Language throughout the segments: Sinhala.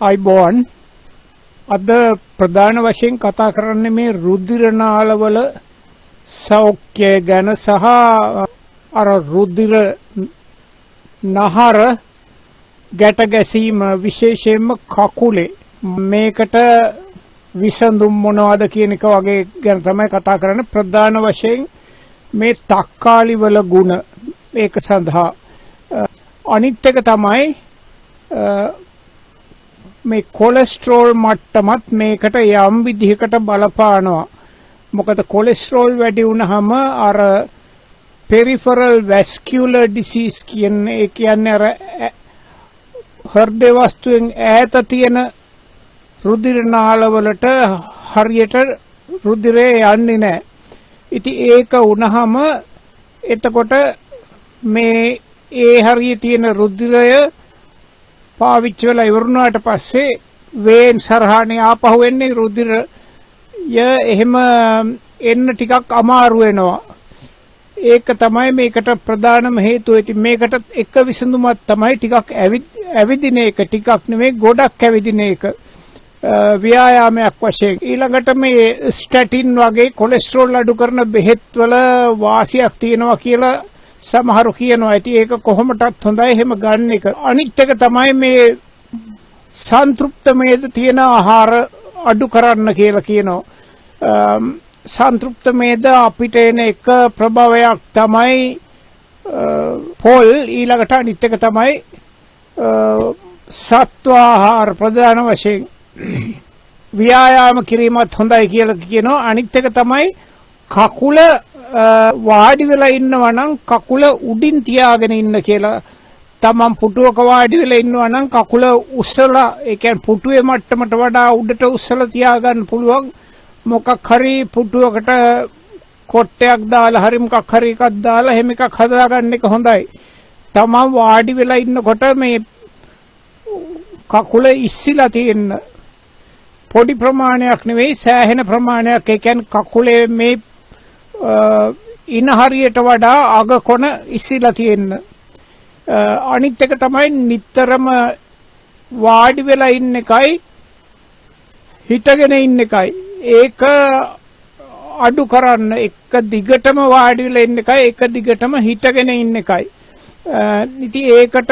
අයිබෝන් අද ප්‍රධාන වශයෙන් කතා කරන්නේ මේ රුධිර නාලවල සෞඛ්‍ය ගැන සහ අර රුධිර නහර ගැට ගැසීම විශේෂයෙන්ම කකුලේ මේකට විසඳුම් මොනවද කියන එක වගේ ගැන තමයි කතා කරන්නේ. ප්‍රධාන වශයෙන් මේ තක්කාලි වල ගුණ මේක සඳහා අනිත් එක තමයි මේ කොලෙස්ටරෝල් මට්ටමත් මේකට යම් විදිහකට බලපානවා. මොකද කොලෙස්ටරෝල් වැඩි වුණාම අර පෙරිෆරල් වැස්කියුලර් ඩිසීස් කියන්නේ අර හෘද වස්තුවෙන් ඈත තියෙන රුධිර නාලවලට හරියට රුධිරය යන්නේ නැහැ. ඉතින් ඒක වුණාම එතකොට මේ හරිය තියෙන රුධිරය පාවිච්චි වෙලා ඉවරුණාට පස්සේ වේන් සරහානේ ආපහු එන්නේ රුධිරය එහෙම එන්න ටිකක් අමාරු වෙනවා. ඒක තමයි මේකට ප්‍රධානම හේතුව. ඉතින් මේකට එක විසඳුමක් තමයි ටිකක් ඇවිදින එක. ටිකක් නෙමෙයි ගොඩක් ඇවිදින එක. ව්‍යායාමයක් වශයෙන්. ඊළඟට මේ ස්ටැටින් වගේ කොලෙස්ටරෝල් අඩු කරන බෙහෙත් වල වාසියක් තියෙනවා කියලා සමහරු කියනවා. ඉතින් ඒක කොහොමටත් හොඳයි එහෙම ගන්න එක. අනිත් එක තමයි මේ සන්තෘප්ත මේද තියෙන ආහාර අඩු කරන්න කියලා කියනවා. සන්තෘප්ත මේද අපිට එන එක ප්‍රභවයක් තමයි පොල්. ඊළඟට අනිත් එක තමයි සත්ව ආහාර ප්‍රධාන වශයෙන් ව්‍යායාම කිරීමත් හොඳයි කියලා කියනවා. අනිත් එක තමයි කකුල වාඩි වෙලා ඉන්නවා නම් කකුල උඩින් තියාගෙන ඉන්න කියලා. තමන් පුටුවක වාඩි වෙලා ඉන්නවා නම් කකුල උස්සලා ඒ කියන්නේ පුටුවේ මට්ටමට වඩා උඩට උස්සලා තියාගන්න පුළුවන්. මොකක් හරි පුටුවකට කොට්ටයක් දාලා හරි මොකක් හරි එකක් දාලා එහෙම එකක් හදාගන්න එක හොඳයි. තමන් වාඩි වෙලා ඉන්නකොට මේ කකුල ඉස්සිලා තියෙන්න පොඩි ප්‍රමාණයක් නෙවෙයි සෑහෙන ප්‍රමාණයක්. ඒ කියන්නේ කකුලේ මේ ඉන හරියට වඩා අග කොන ඉස්සිලා තියෙන්න. අනිත් එක තමයි නිතරම වාඩි වෙලා ඉන්න එකයි හිටගෙන ඉන්න එකයි. ඒක අඩු කරන්න. එක දිගටම වාඩි වෙලා ඉන්න එකයි එක දිගටම හිටගෙන ඉන්න එකයි. ඉතින් ඒකට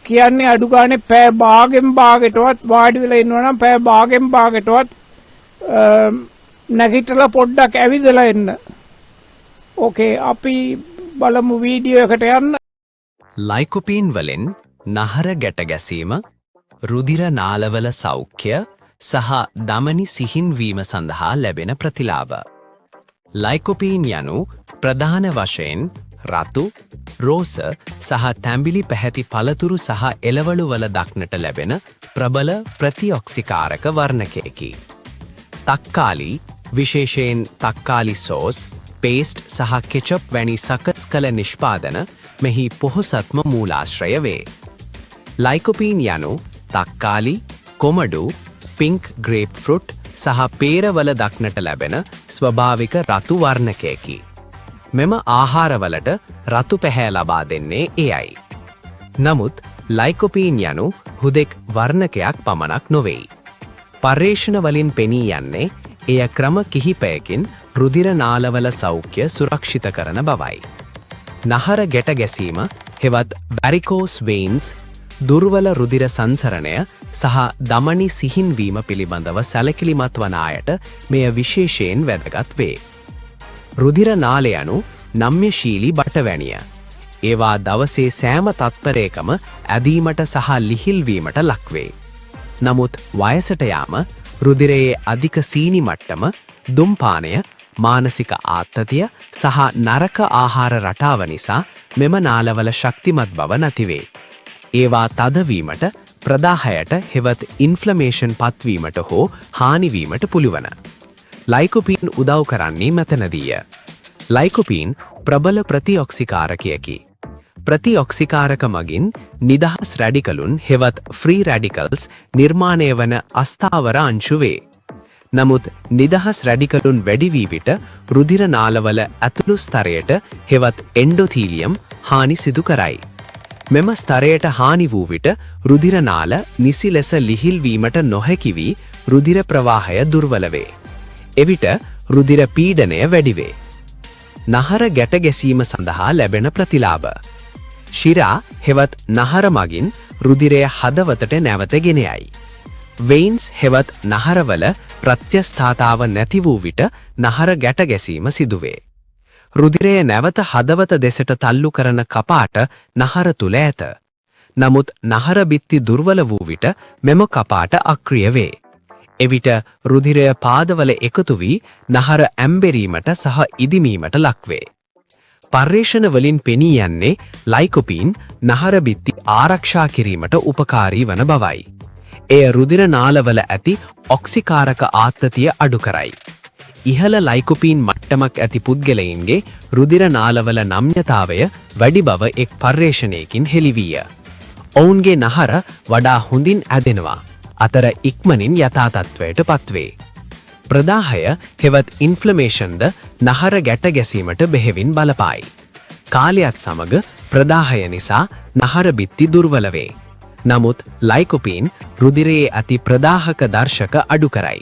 කියන්නේ අඩු ගානේ පැය භාගෙන් භාගයටවත් වාඩි වෙලා ඉන්නවා නම් පැය භාගෙන් භාගයටවත් නැගිටලා පොඩ්ඩක් ඇවිදලා එන්න. ඕකේ අපි බලමු වීඩියෝ එකට යන්න. ලයිකොපීන් වලින් නහර ගැට ගැසීම, රුධිර නාලවල සෞඛ්‍ය සහ දමනි සිහින්වීම සඳහා ලැබෙන ප්‍රතිලාභ. ලයිකොපීන් යනු ප්‍රධාන වශයෙන් රතු, රෝස සහ තැඹිලි පැහැති පළතුරු සහ එළවලු වල දක්නට ලැබෙන ප්‍රබල ප්‍රතිඔක්සිකාරක වර්ණකයකි. තක්කාලි, විශේෂයෙන් තක්කාලි සෝස්, පේස්ට් සහ කෙචප් වැනි සකස් කළ නිෂ්පාදන මෙහි පොහොසත්ම මූලාශ්‍රය වේ. ලයිකොපීන් යනු තක්කාලි, කොමඩු, පින්ක් ග්‍රේප් ෆෘට් සහ පේරවල දක්නට ලැබෙන ස්වභාවික රතු වර්ණකයකි. මෙම ආහාරවලට රතු පැහැ ලබා දෙන්නේ එයයි. නමුත් ලයිකොපීන් යනු හුදෙක් වර්ණකයක් පමණක් නොවෙයි. පර්යේෂණ වලින් පෙනී යන්නේ එය ක්‍රම කිහිපයකින් රුධිර නාලවල සෞඛ්‍ය සුරක්ෂිත කරන බවයි. නහර ගැට ගැසීම හෙවත් වැරිකෝස් වෙයින්ස්, දුර්වල රුධිර සංසරණය සහ දමනි සිහින්වීම පිළිබඳව සැලකිලිමත් වන අයට මෙය විශේෂයෙන් වැදගත් වේ. රුධිර නාලය යනු නම්‍යශීලී බටවැනිය. ඒවා දවසේ සෑම තත්පරයකම ඇදීමට සහ ලිහිල්වීමට ලක්වේ. නමුත් වයසට යාම රුධිරයේ අධික සීනි මට්ටම, දුම්පානය, මානසික ආතතිය සහ නරක ආහාර රටාව නිසා මෙම නාලවල ශක්තිමත් බව නැතිවේ. ඒවා තදවීමට, ප්‍රදාහයට හෙවත් ඉන්ෆ්ලමේෂන් පත්වීමට හෝ හානිවීමට පුළුවන. ලයිකොපීන් උදව් කරන්නේ මෙතනදීය. ලයිකොපීන් ප්‍රබල ප්‍රතිඔක්සිකාරකයකි. ප්‍රතිඔක්සිකාරක මගින් නිදහස් රැඩිකලුන් හෙවත් ෆ්‍රී රැඩිකල්ස් නිර්මාණය වන අස්ථාවර අංශු වේ. නමුත් නිදහස් රැඩිකලුන් වැඩි වී විට රුධිර නාලවල ඇතුළු ස්තරයට හෙවත් එන්ඩොතීලියම් හානි සිදු කරයි. මෙම ස්තරයට හානි වූ විට රුධිර නාල නිසි ලෙස ලිහිල් වීමට නොහැකි වී රුධිර ප්‍රවාහය දුර්වල වේ. එවිට රුධිර පීඩනය වැඩි වේ. නහර ගැට ගැසීම සඳහා ලැබෙන ප්‍රතිලාභ. ශිරා හෙවත් නහර මගින් රුධිරය හදවතට නැවත ගෙන යයි. වෙයින්ස් හෙවත් නහරවල ප්‍රත්‍යස්ථාතාව නැති වූ විට නහර ගැට ගැසීම සිදුවේ. රුධිරය නැවත හදවත දෙසට තල්ලු කරන කපාට නහර තුල ඇත. නමුත් නහර බිත්ති දුර්වල වූ විට මෙම කපාට අක්‍රිය වේ. එවිට රුධිරය පාදවල එකතු වී නහර ඇම්බෙරීමට සහ ඉදිමීමට ලක්වේ. පර්යේෂණ වලින් පෙනී යන්නේ ලයිකොපීන් නහර බිත්ති ආරක්ෂා කිරීමට උපකාරී වන බවයි. එය රුධිර නාලවල ඇති ඔක්සිකාරක ආත්තතිය අඩු කරයි. ඉහළ ලයිකොපීන් මට්ටමක් ඇති පුද්ගලයින්ගේ රුධිර නාලවල නම්‍යතාවය වැඩි බව එක් පර්යේෂණයකින් හෙළිවීය. ඔවුන්ගේ නහර වඩා හොඳින් ඇදෙනවා. අතර ඉක්මනින් යථා තත්ත්වයට පත්වේ. ප්‍රදාහය හෙවත් ඉන්ෆ්ලමේෂන්ද නහර ගැට ගැසීමට බෙහෙවින් බලපායි. කාලයත් සමග ප්‍රදාහය නිසා නහර බිත්ති දුර්වල වේ. නමුත් ලයිකොපීන් රුධිරයේ ඇති ප්‍රදාහක දර්ශක අඩු කරයි.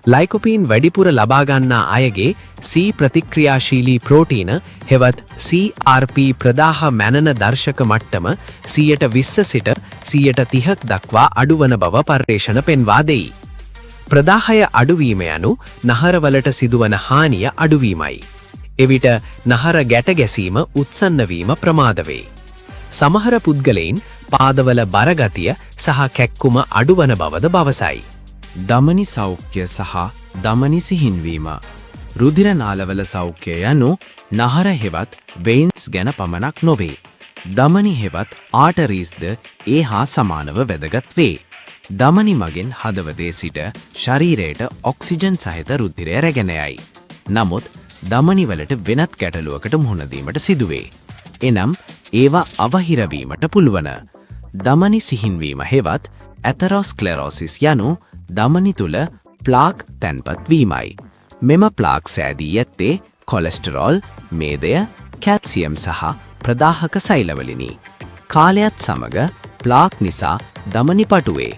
ලයිකොපීන් වැඩිපුර ලබා ගන්නා අයගේ C ප්‍රතික්‍රියාශීලී ප්‍රෝටීන හෙවත් CRP ප්‍රදාහ මැනන දර්ශක මට්ටම 20% සිට 30% දක්වා අඩුවන බව පර්යේෂණ පෙන්වා දෙයි. ප්‍රදාහය අඩුවීම යනු නහරවලට සිදුවන හානිය අඩුවීමයි. එවිට නහර ගැට ගැසීම උත්සන්න වීම ප්‍රමාද වේ. සමහර පුද්ගලයින් පාදවල බරගතිය සහ කැක්කුම අඩුවන බවද බවසයි. දමනි සෞඛ්‍ය සහ දමනි සිහින්වීම. රුධිර නාලවල සෞඛ්‍ය යනු නහර හෙවත් වෙයින්ස් ගැන පමණක් නොවේ. දමනි හෙවත් ආටරීස්ද ඒ හා සමානව වැදගත් වේ. දමනි මගින් හදවතේ සිට ශරීරයට ඔක්සිජන් සහිත රුධිරය රැගෙන යයි. නමුත් දමනිවලට වෙනත් ගැටලුවකට මුහුණ දීමට සිදුවේ. එනම් ඒවා අවහිර වීමට පුළුවන්. දමනි සිහින්වීම හෙවත් ඇතරොස්ක්ලෙරොසිස් යනු දමනි තුල ප්ලාක් තැන්පත් වීමයි. මෙම ප්ලාක් සෑදී ඇත්තේ කොලෙස්ටරෝල්, මේදය, කැල්සියම් සහ ප්‍රදාහක සෛලවලිනි. කාලයත් සමග ප්ලාක් නිසා දමනි පටුවේ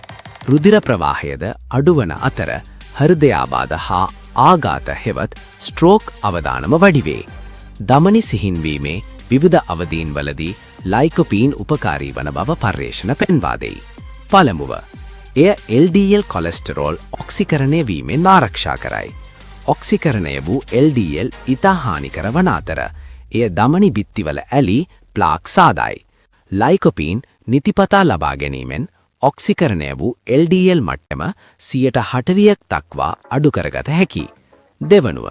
රුධිර ප්‍රවාහයද අඩුවන අතර හෘදයාබාධ හා ආඝාත හෙවත් ස්ට්‍රෝක් අවදානම වැඩි වේ. දමනි සිහින්වීමේ විවිධ අවදීන්වලදී ලයිකොපීන් උපකාරී වන බව පර්යේෂණ පෙන්වා දෙයි. පළමුව, එය LDL කොලෙස්ටරෝල් ඔක්සිකරණය වීමෙන් ආරක්ෂා කරයි. ඔක්සිකරණය වූ LDL ඉතා හානිකර වන අතර එය දමනි බිත්තිවල ඇලි ප්ලාක් සාදයි. ලයිකොපීන් නිතිපතා ලබා ගැනීමෙන් ඔක්සිකරණය වූ LDL මට්ටම 60% දක්වා අඩු කරගත හැකි. දෙවනුව,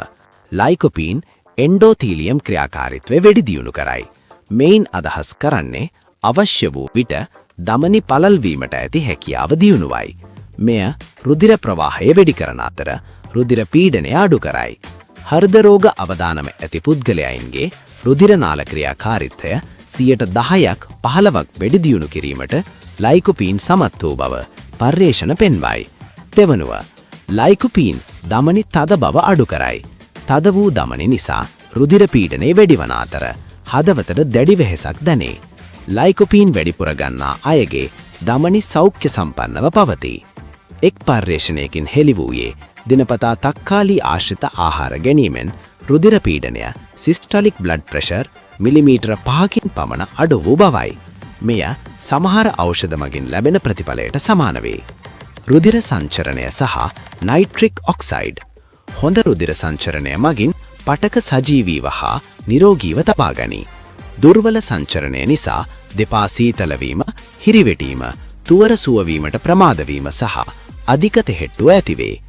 ලයිකොපීන් එන්ඩෝතීලියම් ක්‍රියාකාරීත්වය වැඩි දියුණු කරයි. මෙයින් අදහස් කරන්නේ අවශ්‍ය වූ විට දමනි පළල් වීමට ඇති හැකියාව දියුණුවයි. මෙය රුධිර ප්‍රවාහය වැඩි කරන අතර රුධිර පීඩනය අඩු කරයි. හෘද රෝග අවදානම ඇති පුද්ගලයන්ගේ රුධිර නාල ක්‍රියාකාරීත්වය 10%ක් 15ක් වැඩි දියුණු කිරීමට ලයිකොපීන් සමත් වූ බව පර්යේෂණ පෙන්වයි. දෙවනුව, ලයිකොපීන් දමනි තද බව අඩු කරයි. තද වූ දමනි නිසා රුධිර පීඩනය වැඩි වන අතර හදවතට දැඩි වෙහෙසක් දැනේ. ලයිකොපීන් වැඩිපුර ගන්නා අයගේ දමනි සෞඛ්‍ය සම්පන්නව පවතී. එක් පර්යේෂණයකින් හෙළි වූයේ දිනපතා තක්කාලී ආශ්‍රිත ආහාර ගැනීමෙන් රුධිර පීඩනය සිස්ටොලික් බ්ලඩ් ප්‍රෙෂර් මිලිමීටර 5කින් පමණ අඩු වූ බවයි. මෙය සමහර ඖෂධ මගින් ලැබෙන ප්‍රතිඵලයට සමාන වේ. රුධිර සංචරණය සහ නයිට්‍රික් ඔක්සයිඩ්. හොඳ රුධිර සංචරණය මගින් පටක සජීවීව හා නිරෝගීව තබා ගනී. දුර්වල සංචරණය නිසා දෙපා සීතල වීම, හිරිවැටීම, තුවර සුවවීමට ප්‍රමාද වීම සහ අධික තෙහෙට්ටුව ඇතිවේ.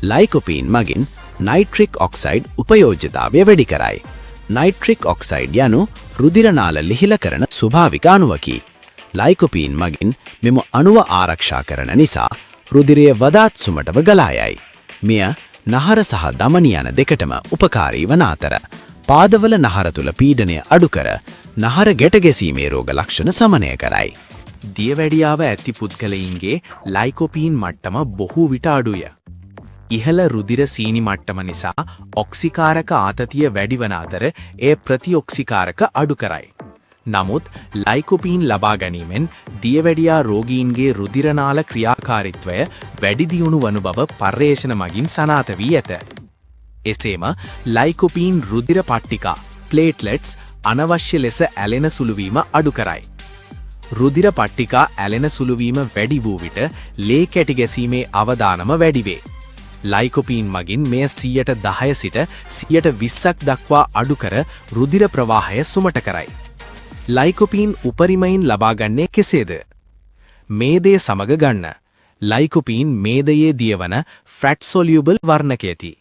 ලයිකොපීන් මගින් නයිට්‍රික් ඔක්සයිඩ් උපයෝජ්‍යතාවය වැඩි කරයි. නයිට්‍රික් ඔක්සයිඩ් යනු රුධිර නාල ලිහිල කරන ස්වභාවික අණුවකි. ලයිකොපීන් මගින් මෙම අණුව ආරක්ෂා කරන නිසා රුධිරය වඩාත් සුමටව ගලා යයි. මෙය නහර සහ දමනි යන දෙකටම උපකාරී වන අතර පාදවල නහර තුල පීඩනය අඩු කර නහර ගැට ගැසීමේ රෝග ලක්ෂණ සමනය කරයි. දියවැඩියාව ඇති පුද්ගලයින්ගේ ලයිකොපීන් මට්ටම බොහෝ විට අඩුය. ඉහළ රුධිර සීනි මට්ටම නිසා ඔක්සිකාරක ආතතිය වැඩි වන අතර එය ප්‍රතිඔක්සිකාරක අඩු කරයි. නමුත් ලයිකොපීන් ලබා ගැනීමෙන් දියවැඩියා රෝගීන්ගේ රුධිරනාල ක්‍රියාකාරීත්වය වැඩි දියුණු වනු බව පර්යේෂණ මගින් සනාථ වී ඇත. එසේම ලයිකොපීන් රුධිර පට්ටිකා ප්ලේට්ලෙට්ස් අනවශ්‍ය ලෙස ඇලෙන සුළුවීම අඩු කරයි. රුධිර පට්ටිකා ඇලෙන සුළුවීම වැඩි වූ විට ලේ කැටි ගැසීමේ අවදානම වැඩි වේ. ලයිකොපීන් මගින් මෙය 10% සිට 20%ක් දක්වා අඩු කර රුධිර ප්‍රවාහය සුමට කරයි. ලයිකොපීන් උපරිමයෙන් ලබාගන්නේ කෙසේද? මේදය සමග ගන්න. ලයිකොපීන් මේදයේ දියවන ෆැට් සොලියුබල් වර්ණකයකි.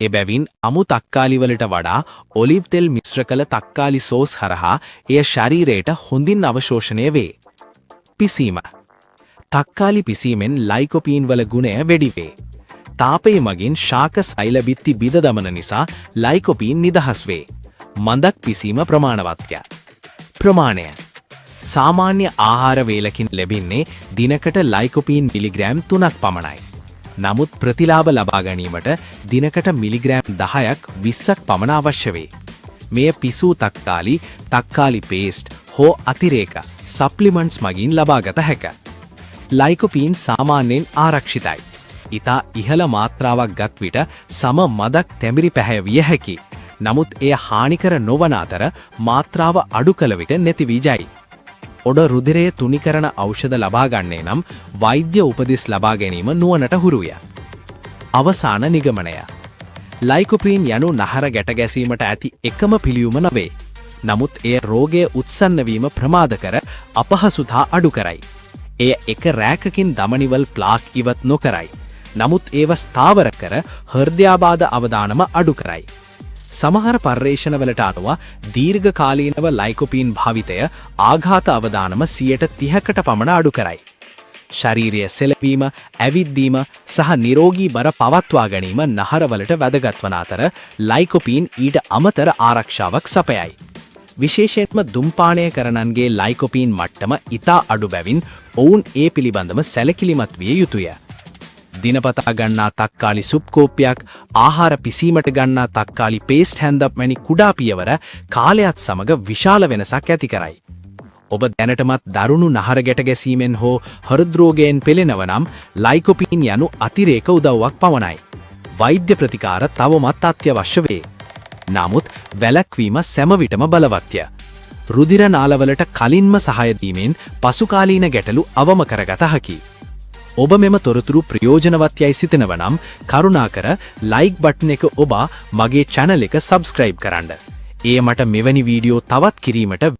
එබැවින් අමු තක්කාලිවලට වඩා ඔලිව් තෙල් මිශ්‍ර කළ තක්කාලි සෝස් හරහා එය ශරීරයට හොඳින් අවශෝෂණය වේ. පිසීම. තක්කාලි පිසීමෙන් ලයිකොපීන් වල ගුණය වැඩි වේ. තාපය මගින් ශාක සෛල බිත්ති බිඳ දමන නිසා ලයිකොපීන් නිදහස් වේ. මඳක් පිසීම ප්‍රමාණවත්ය. ප්‍රමාණය. සාමාන්‍ය ආහාර වේලකින් ලැබෙන්නේ දිනකට ලයිකොපීන් මිලිග්‍රෑම් 3ක් පමණයි. නමුත් ප්‍රතිලාභ ලබා ගැනීමට දිනකට මිලිග්‍රෑම් 10ක් 20ක් පමණ අවශ්‍ය වේ. මෙය පිසූ තක්කාලි, තක්කාලි පේස්ට් හෝ අතිරේක සප්ලිමන්ට්ස් මගින් ලබාගත හැක. ලයිකොපීන් සාමාන්‍යයෙන් ආරක්ෂිතයි. ඉතා ඉහළ මාත්‍රාවක් ගත් විට සම මදක් තැඹිරි පැහැවිය හැකි. නමුත් එය හානිකර නොවන අතර මාත්‍රාව අඩු කළ විට නැති වී යයි. ඔඩ රුධිරය තුනිකරන ඖෂධ ලබා ගන්නේ නම් වෛද්‍ය උපදෙස් ලබා ගැනීම නුවණට හුරුය. අවසාන නිගමනය. ලයිකොපීන් යනු නහර ගැට ගැසීමට ඇති එකම පිළියුම නොවේ. නමුත් එය රෝගය උත්සන්න වීම ප්‍රමාද කර අපහසුතා අඩු කරයි. එය එක රැකකින් දමනිවල් ප්ලාක් ඉවත් නොකරයි. නමුත් ඒව ස්ථාවර කර හෘදයාබාධ අවදානම අඩු කරයි. සමහර පර්යේෂණවලට අනුව දීර්ඝකාලීනව ලයිකොපීන් භාවිතය ආඝාත අවදානම 30%කට පමණ අඩු කරයි. ශාරීරික සෙලවීම, ඇවිද්දීම සහ නිරෝගී බර පවත්වා ගැනීම නහරවලට වැදගත් වන අතර ලයිකොපීන් ඊට අමතර ආරක්ෂාවක් සපයයි. විශේෂයෙන්ම දුම්පානය කරනන්ගේ ලයිකොපීන් මට්ටම ඉතා අඩු බැවින් ඔවුන් ඒ පිළිබඳව සැලකිලිමත් විය යුතුය. දිනපතා ගන්නා තක්කාලි සුප් කෝප්පයක්, ආහාර පිසීමට ගන්නා තක්කාලි පේස්ට් හැන්දක් වැනි කුඩා පියවර කාලයත් සමග විශාල වෙනසක් ඇති කරයි. ඔබ දැනටමත් දරුණු නහර ගැට ගැසීමෙන් හෝ හෘද රෝගයෙන් පෙළෙනව නම් ලයිකොපීන් යනු අතිරේක උදව්වක් පමණයි. වෛද්‍ය ප්‍රතිකාර තවමත් අත්‍යවශ්‍ය වේ. නමුත් වැළැක්වීම සෑම විටම බලවත්ය. රුධිර නාලවලට කලින්ම සහාය දීමෙන් පසුකාලීන ගැටලු අවම කරගත හැකියි. ඔබ මෙම තොරතුරු ප්‍රයෝජනවත් යයි සිතනව නම් කරුණාකර ලයික් බටන් එක ඔබා මගේ channel එක subscribe කරන්න. එය මට මෙවැනි වීඩියෝ තවත් කිරීමට